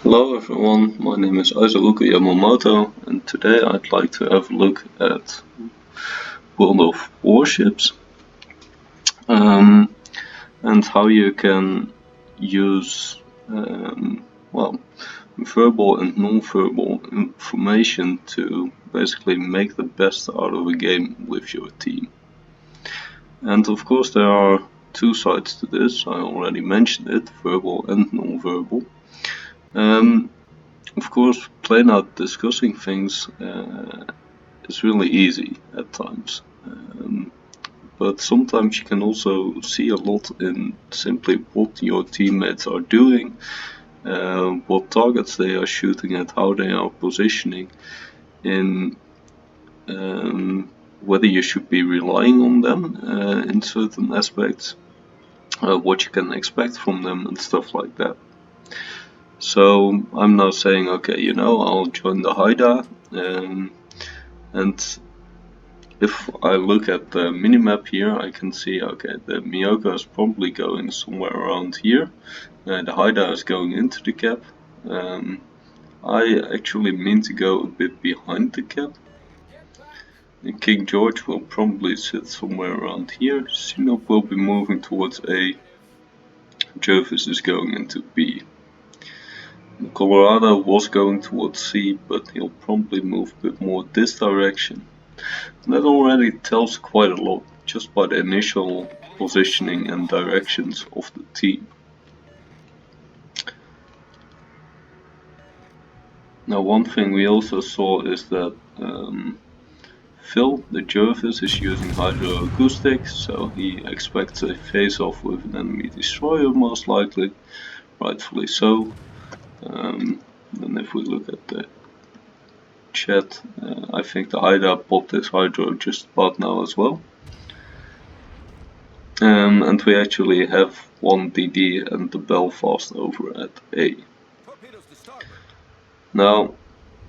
Hello everyone, my name is Aizaruka Yamamoto, and today I'd like to have a look at World of Warships and how you can use well, verbal and non-verbal information to basically make the best out of a game with your team. And of course there are two sides to this, I already mentioned it, verbal and non-verbal. Of course, plain out discussing things is really easy at times, but sometimes you can also see a lot in simply what your teammates are doing, what targets they are shooting at, how they are positioning, in whether you should be relying on them in certain aspects, what you can expect from them and stuff like that. So I'm now saying, okay, I'll join the Haida, and if I look at the minimap here, I can see, okay, the Miyoko is probably going somewhere around here, the Haida is going into the cap. I actually mean to go a bit behind the cap. And King George will probably sit somewhere around here, Sinop will be moving towards A, Jervis is going into B. Colorado was going towards C, but he'll probably move a bit more this direction. That already tells quite a lot, just by the initial positioning and directions of the team. Now one thing we also saw is that Phil, the Jervis, is using hydroacoustics, so he expects a face-off with an enemy destroyer most likely, rightfully so. And if we look at the chat, I think the Haida popped his hydro just about now as well. And we actually have one DD and the Belfast over at A. Now,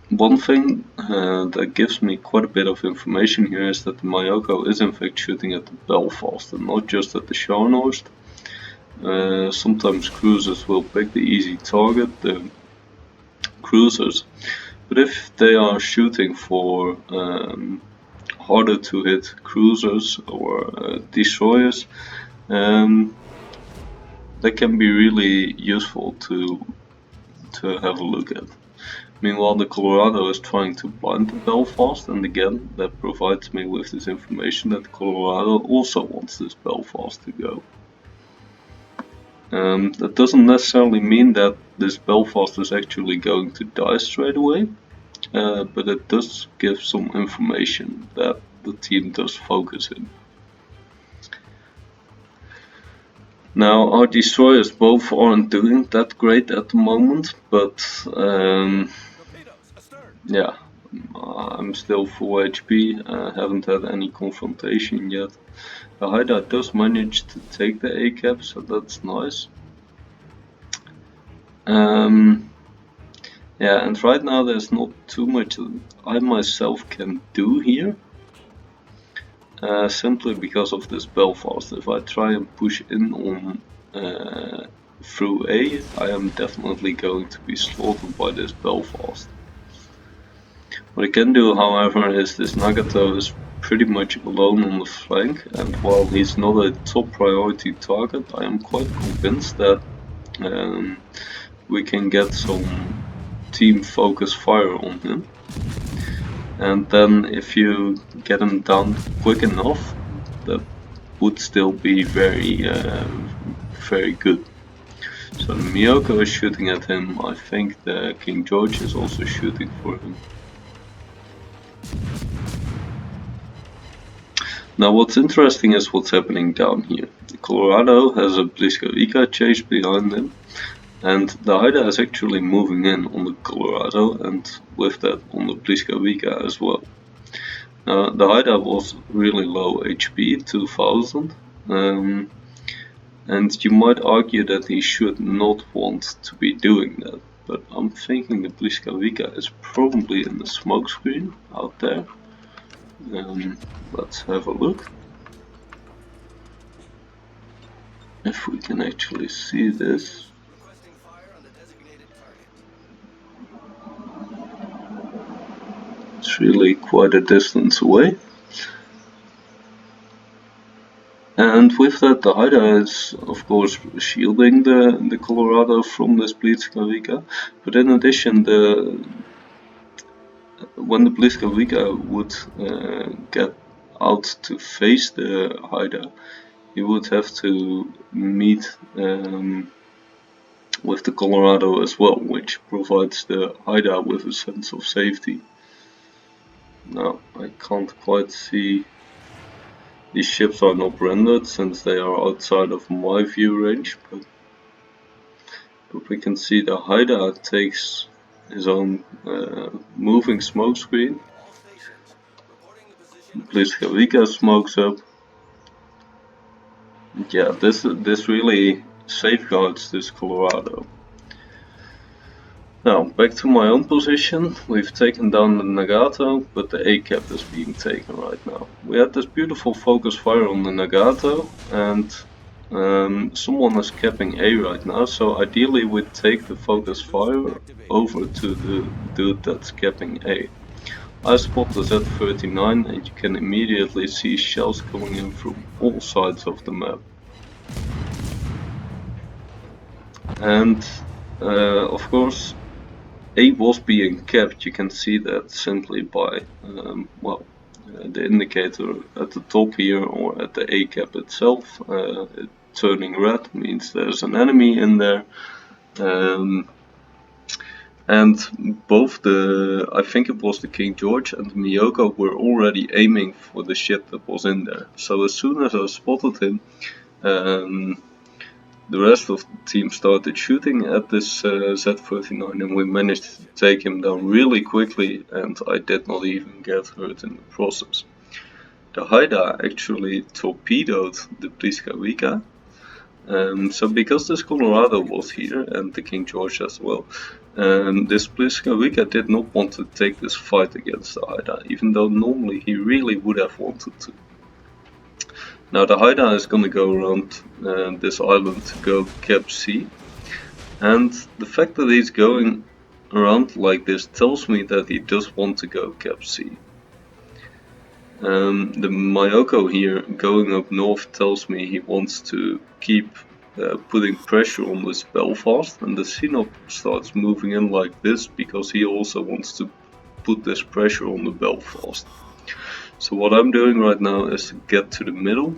one thing that gives me quite a bit of information here is that the Mayoko is in fact shooting at the Belfast and not just at the Scharnhorst. Sometimes cruisers will pick the easy target, the cruisers, but if they are shooting for harder to hit cruisers or destroyers, they can be really useful to have a look at. Meanwhile, the Colorado is trying to blind the Belfast, and again, that provides me with this information that the Colorado also wants this Belfast to go. That doesn't necessarily mean that this Belfast is actually going to die straight away, but it does give some information that the team does focus in. Now, our destroyers both aren't doing that great at the moment, but yeah, I'm still full HP, haven't had any confrontation yet. The Haida does manage to take the A cap, so that's nice. Yeah, and right now there's not too much I myself can do here. Simply because of this Belfast. If I try and push in on through A, I am definitely going to be slaughtered by this Belfast. What I can do, however, is this Nagato is pretty much alone on the flank, and while he's not a top priority target, I am quite convinced that we can get some team focus fire on him. And then if you get him down quick enough, that would still be very good. So the Miyoko is shooting at him, I think the King George is also shooting for him. Now what's interesting is what's happening down here. The Colorado has a Bliskavika chase behind him, and the Haida is actually moving in on the Colorado, and with that on the Bliskavika as well. The Haida was really low HP, 2000, and you might argue that he should not want to be doing that, but I'm thinking the Bliskavika is probably in the smoke screen out there. Let's have a look. If we can actually see this. is really quite a distance away. And with that, the Haida is of course shielding the Colorado from this Blitzkrieg, but in addition, when the Blitzkrieg would get out to face the Haida, he would have to meet with the Colorado as well, which provides the Haida with a sense of safety. Now, I can't quite see. These ships are not rendered since they are outside of my view range, but we can see the Haida takes his own moving smoke screen. Blitzkrieg smokes up. Yeah, this really safeguards this Colorado. Now, back to my own position. We've taken down the Nagato, but the A-cap is being taken right now. We had this beautiful focus fire on the Nagato, and someone is capping A right now, so ideally we'd take the focus fire over to the dude that's capping A. I spot the Z39 and you can immediately see shells coming in from all sides of the map. And of course, A was being capped. You can see that simply by the indicator at the top here or at the A cap itself. It turning red means there's an enemy in there. And both I think it was the King George and the Miyoko were already aiming for the ship that was in there. So as soon as I spotted him, the rest of the team started shooting at this Z39 and we managed to take him down really quickly, and I did not even get hurt in the process. The Haida actually torpedoed the Blitzkrieg. So because this Colorado was here and the King George as well, this Blitzkrieg did not want to take this fight against the Haida, even though normally he really would have wanted to. Now the Haida is going to go around this island to go cap C, and the fact that he's going around like this tells me that he does want to go cap C. The Miyoko here going up north tells me he wants to keep putting pressure on this Belfast, and the Sinop starts moving in like this because he also wants to put this pressure on the Belfast. So what I'm doing right now is to get to the middle,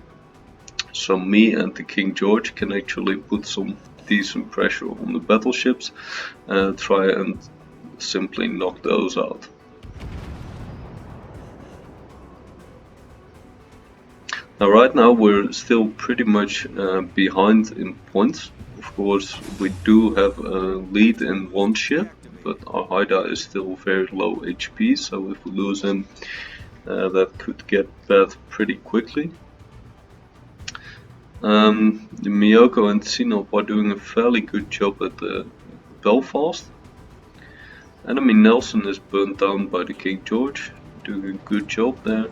so me and the King George can actually put some decent pressure on the battleships and try and simply knock those out. Now right now we're still pretty much behind in points. Of course we do have a lead in one ship, but our Haida is still very low HP, so if we lose him that could get bad pretty quickly. The Miyoko and Sinop are doing a fairly good job at the Belfast. Enemy Nelson is burnt down by the King George, doing a good job there.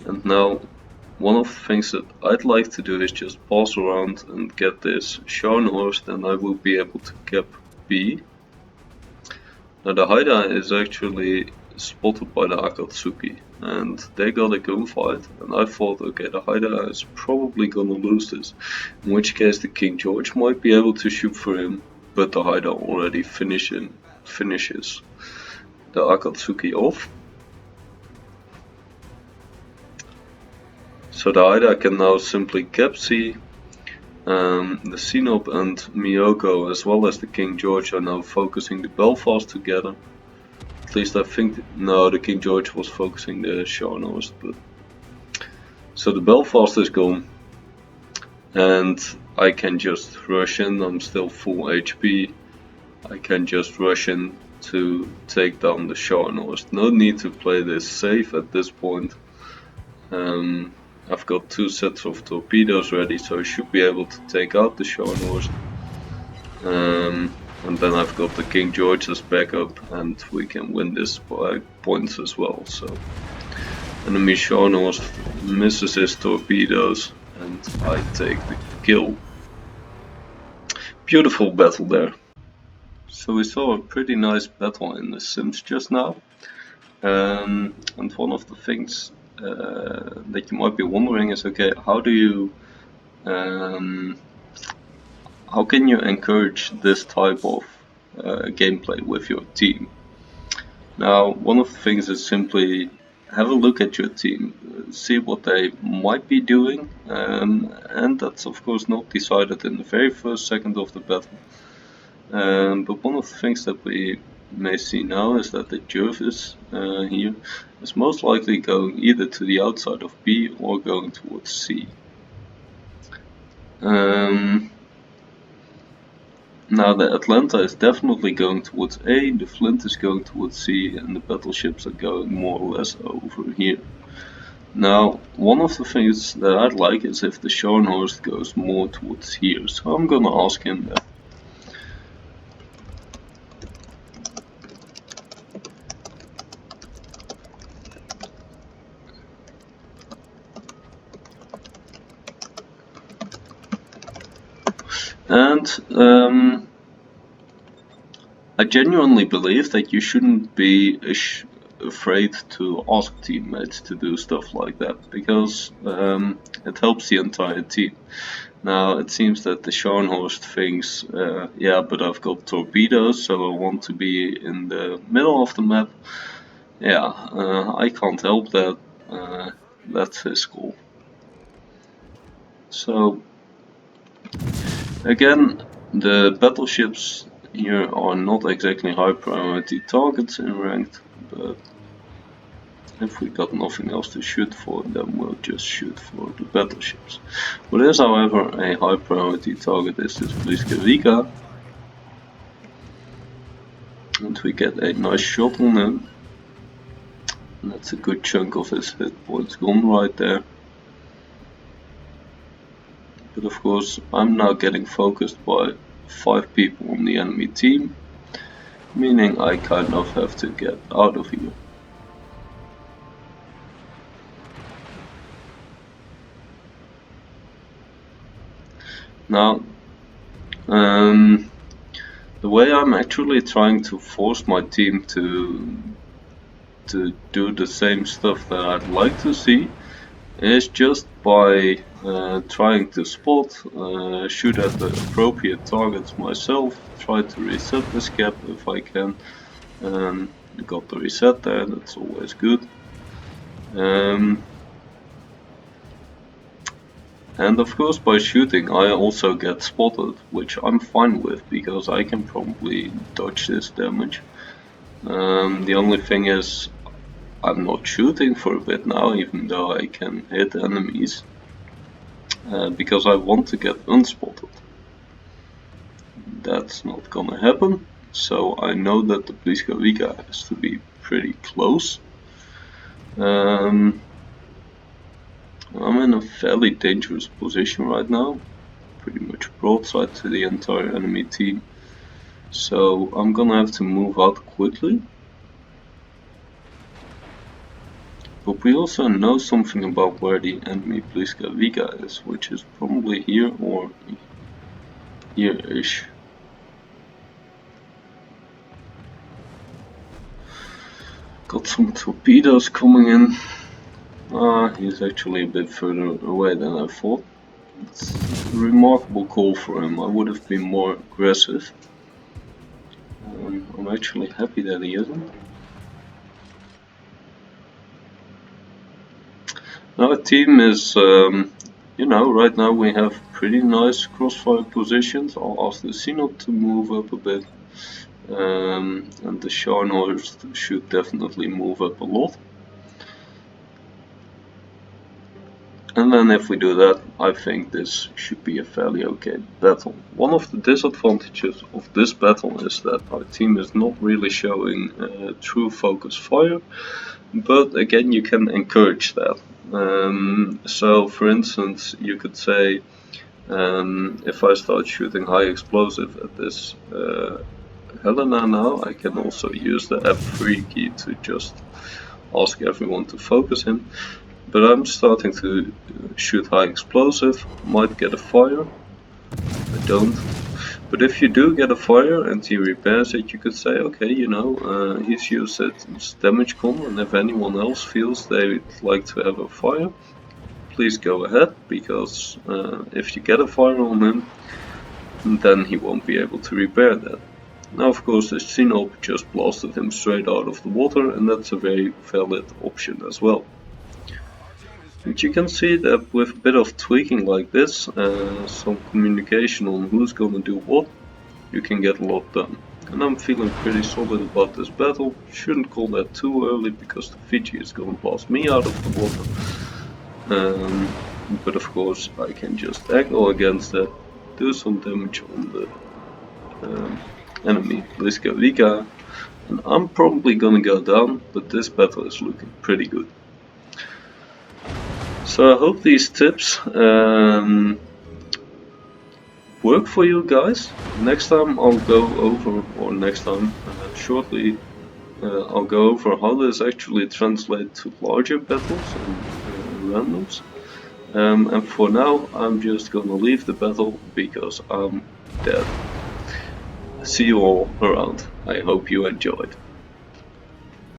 And now one of the things that I'd like to do is just pass around and get this Scharnhorst, and I will be able to cap B. Now the Haida is actually spotted by the Akatsuki, and they got a gunfight, and I thought, okay, the Haida is probably gonna lose this, in which case the King George might be able to shoot for him, but the Haida already finishes the Akatsuki off. So the Haida can now simply cap C. The Sinop and Miyoko as well as the King George are now focusing the Belfast together. At least I think, no, the King George was focusing the Scharnhorst, but so the Belfast is gone and I can just rush in. I'm still full HP. I can just rush in to take down the Scharnhorst. No need to play this safe at this point. I've got 2 sets of torpedoes ready, so I should be able to take out the Scharnhorst. And then I've got the King George as backup, and we can win this by points as well. So enemy Scharnhorst misses his torpedoes, and I take the kill. Beautiful battle there. So we saw a pretty nice battle in the Sims just now. And one of the things that you might be wondering is, okay, how do you how can you encourage this type of gameplay with your team? Now, one of the things is simply have a look at your team, see what they might be doing, and that's of course not decided in the very first second of the battle. But one of the things that we may see now is that the Jervis here is most likely going either to the outside of B or going towards C. Now the Atlanta is definitely going towards A, the Flint is going towards C, and the battleships are going more or less over here. Now, one of the things that I'd like is if the Scharnhorst goes more towards here, so I'm gonna ask him that. And I genuinely believe that you shouldn't be afraid to ask teammates to do stuff like that, because it helps the entire team. Now it seems that the Scharnhorst thinks, yeah, but I've got torpedoes, so I want to be in the middle of the map. Yeah, I can't help that. That's his call. So again, the battleships here are not exactly high priority targets in ranked, but if we got nothing else to shoot for, then we'll just shoot for the battleships. What is, however, a high priority target is this Bliska. And we get a nice shot on him. And that's a good chunk of his hit points gone right there. But of course, I'm now getting focused by 5 people on the enemy team, meaning I kind of have to get out of here. Now, the way I'm actually trying to force my team to do the same stuff that I'd like to see is just by trying to spot, shoot at the appropriate targets myself, try to reset this gap if I can. Got the reset there, that's always good. And of course by shooting I also get spotted, which I'm fine with because I can probably dodge this damage. The only thing is I'm not shooting for a bit now, even though I can hit enemies, because I want to get unspotted. That's not gonna happen, so I know that the Bliska has to be pretty close. I'm in a fairly dangerous position right now, pretty much broadside to the entire enemy team, so I'm gonna have to move out quickly. But we also know something about where the enemy Bliska is, which is probably here or here-ish. Got some torpedoes coming in. He's actually a bit further away than I thought. It's a remarkable call for him. I would have been more aggressive. I'm actually happy that he isn't. Now the team is, you know, right now we have pretty nice crossfire positions. I'll ask the Synod to move up a bit. And the Scharnhorst should definitely move up a lot. And then if we do that, I think this should be a fairly okay battle. One of the disadvantages of this battle is that our team is not really showing true focus fire, but again you can encourage that. So for instance, you could say, if I start shooting high explosive at this Helena now, I can also use the F3 key to just ask everyone to focus him. But I'm starting to shoot high explosive, might get a fire, I don't. But if you do get a fire and he repairs it, you could say, okay, you know, he's used his damage con, and if anyone else feels they'd like to have a fire, please go ahead, because if you get a fire on him, then he won't be able to repair that. Now of course the Sinop just blasted him straight out of the water, and that's a very valid option as well. And you can see that with a bit of tweaking like this, some communication on who's gonna do what, you can get a lot done. And I'm feeling pretty solid about this battle. Shouldn't call that too early, because the Fiji is gonna blast me out of the water. But of course I can just angle against that, do some damage on the enemy Vika, and I'm probably gonna go down, but this battle is looking pretty good. So I hope these tips work for you guys. Next time I'll go over, or next time shortly, I'll go over how this actually translates to larger battles and randoms. And for now I'm just gonna leave the battle because I'm dead. See you all around. I hope you enjoyed.